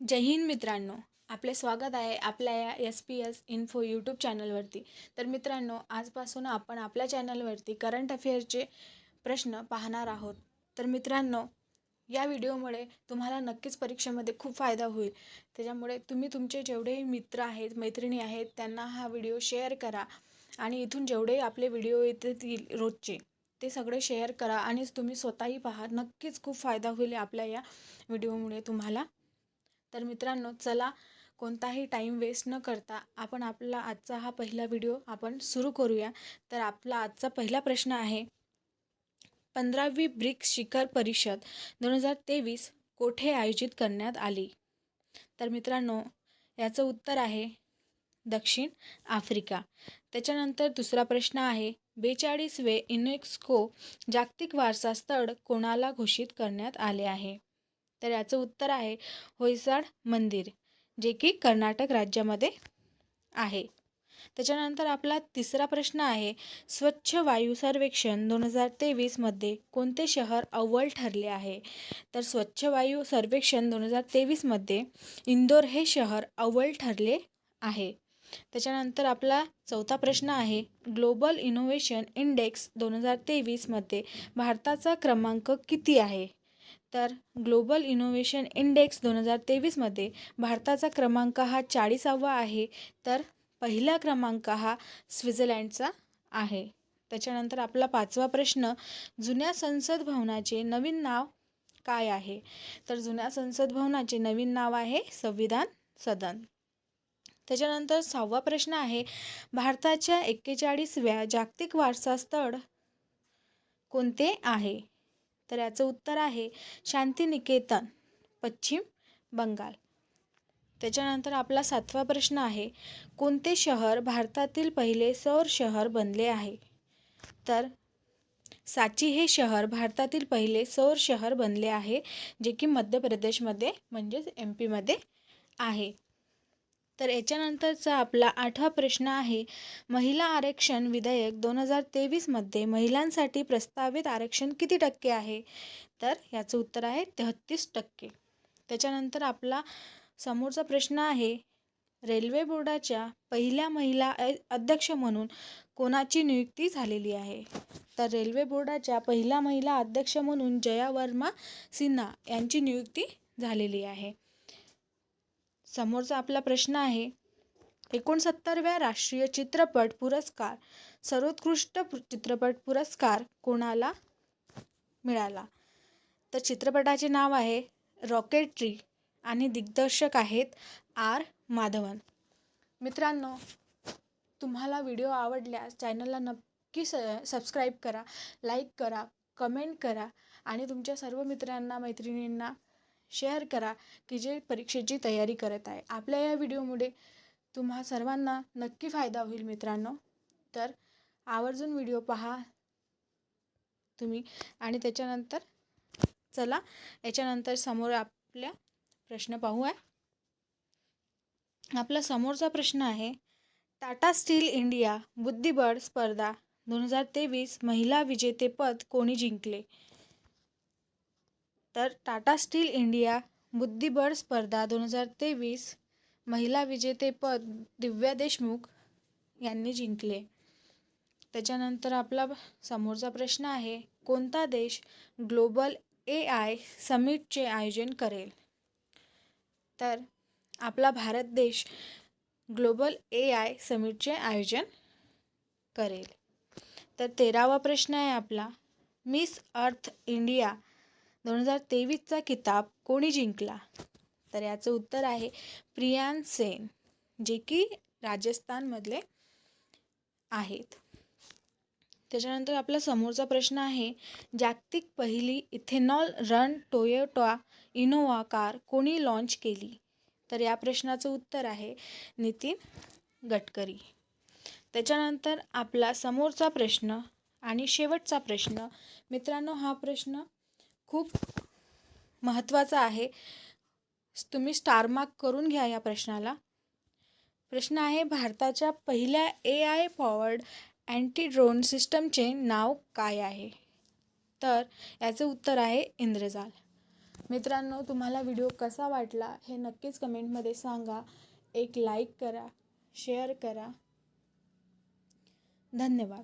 जय हिंद मित्रांनो, आपले स्वागत आहे आपल्या या SPS इन्फो यूट्यूब चॅनलवरती. तर मित्रांनो, आजपासून आपण आपल्या चॅनलवरती करंट अफेअर्सचे प्रश्न पाहणार आहोत. तर मित्रांनो, या व्हिडिओमुळे तुम्हाला नक्कीच परीक्षेमध्ये खूप फायदा होईल. त्याच्यामुळे तुम्ही तुमचे जेवढेही मित्र आहेत, मैत्रिणी आहेत, त्यांना हा व्हिडिओ शेअर करा आणि इथून जेवढे आपले व्हिडिओ येतील रोजचे ते सगळे शेअर करा आणि तुम्ही स्वतःही पहा. नक्कीच खूप फायदा होईल आपल्या या व्हिडिओमुळे तुम्हाला. तर मित्रांनो, चला कोणताही टाईम वेस्ट न करता आपण आपला आजचा हा पहिला व्हिडिओ आपण सुरू करूया. तर आपला आजचा पहिला प्रश्न आहे, 15वी ब्रिक्स शिखर परिषद 2023 कोठे आयोजित करण्यात आली? तर मित्रांनो, याचं उत्तर आहे दक्षिण आफ्रिका. त्याच्यानंतर दुसरा प्रश्न आहे, 42वे युनेस्को जागतिक वारसा स्थळ कोणाला घोषित करण्यात आले आहे? तर याचं उत्तर आहे होयसाड मंदिर, जे की कर्नाटक राज्यामध्ये आहे. त्याच्यानंतर आपला तिसरा प्रश्न आहे, स्वच्छ वायू सर्वेक्षण 2023मध्ये कोणते शहर अव्वल ठरले आहे? तर स्वच्छ वायू सर्वेक्षण 2023मध्ये इंदोर हे शहर अव्वल ठरले आहे. त्याच्यानंतर आपला चौथा प्रश्न आहे, ग्लोबल इनोव्हेशन इंडेक्स 2023मध्ये भारताचा क्रमांक किती आहे? तर ग्लोबल इनोव्हेशन इंडेक्स 2023मध्ये भारताचा क्रमांक हा 40वा आहे. तर पहिला क्रमांक हा स्वित्झर्लंडचा आहे. त्याच्यानंतर आपला पाचवा प्रश्न, जुन्या संसद भवनाचे नवीन नाव काय आहे? तर जुन्या संसद भवनाचे नवीन नाव आहे संविधान सदन. त्याच्यानंतर सहावा प्रश्न आहे, भारताच्या 41व्या जागतिक वारसा स्थळ कोणते आहे? तर याचं उत्तर आहे शांतिनिकेतन, पश्चिम बंगाल. त्याच्यानंतर आपला सातवा प्रश्न आहे, कोणते शहर भारतातील पहिले सौर शहर बनले आहे? तर सांची हे शहर भारतातील पहिले सौर शहर बनले आहे, जे की मध्य प्रदेशमध्ये म्हणजेच MP मध्ये आहे. तर याच्यानंतरचा आपला आठवा प्रश्न आहे, महिला आरक्षण विधेयक 2023मध्ये महिलांसाठी प्रस्तावित आरक्षण किती टक्के आहे? तर याचं उत्तर आहे 33%. त्याच्यानंतर आपला समोरचा प्रश्न आहे, रेल्वे बोर्डाच्या पहिल्या महिला अध्यक्ष म्हणून कोणाची नियुक्ती झालेली आहे? तर रेल्वे बोर्डाच्या पहिल्या महिला अध्यक्ष म्हणून जया वर्मा सिन्हा यांची नियुक्ती झालेली आहे. समोरचा आपला प्रश्न आहे, 69व्या राष्ट्रीय चित्रपट पुरस्कार सर्वोत्कृष्ट चित्रपट पुरस्कार कोणाला मिळाला? तर चित्रपटाचे नाव आहे रॉकेटरी आणि दिग्दर्शक आहेत R माधवन. मित्रांनो, तुम्हाला व्हिडिओ आवडल्यास चॅनलला नक्की सबस्क्राईब करा, लाईक करा, कमेंट करा आणि तुमच्या सर्व मित्रांना मैत्रिणींना शेअर करा की जे परीक्षेची तयारी करत आहे. आपल्या या व्हिडिओमुळे तुम्हा सर्वांना नक्की फायदा होईल मित्रांनो. तर आवर्जून व्हिडिओ पहा तुम्ही. आणि त्याच्यानंतर चला याच्यानंतर समोर आपल्या प्रश्न पाहूया. आपला समोरचा प्रश्न आहे, टाटा स्टील इंडिया बुद्धिबळ स्पर्धा 2023 महिला विजेतेपद कोणी जिंकले? तर टाटा स्टील इंडिया बुद्धिबळ स्पर्धा 2023 महिला विजेतेपद दिव्या देशमुख यांनी जिंकले. त्याच्यानंतर आपला समोरचा प्रश्न आहे, कोणता देश ग्लोबल AI समिटचे आयोजन करेल? तर आपला भारत देश ग्लोबल AI समिटचे आयोजन करेल. तर 13वा प्रश्न आहे आपला, मिस अर्थ इंडिया 2023चा किताब कोणी जिंकला? तर याचं उत्तर आहे प्रियान सेन, जे की राजस्थानमधले आहेत. त्याच्यानंतर आपला समोरचा प्रश्न आहे, जागतिक पहिली ethanol run Toyota Innova car कोणी लॉन्च केली? तर या प्रश्नाचं उत्तर आहे नितीन गडकरी. त्याच्यानंतर आपला समोरचा प्रश्न आणि शेवटचा प्रश्न, मित्रांनो हा प्रश्न खूप महत्त्वाचा आहे, तुम्ही स्टार मार्क करून घ्या या प्रश्नाला. प्रश्न आहे, भारताच्या पहिल्या AI पॉवर्ड अँटी ड्रोन सिस्टमचे नाव काय आहे? तर याचं उत्तर आहे इंद्रजाल. मित्रांनो, तुम्हाला व्हिडिओ कसा वाटला हे नक्कीच कमेंटमध्ये सांगा. एक लाईक करा, शेअर करा. धन्यवाद.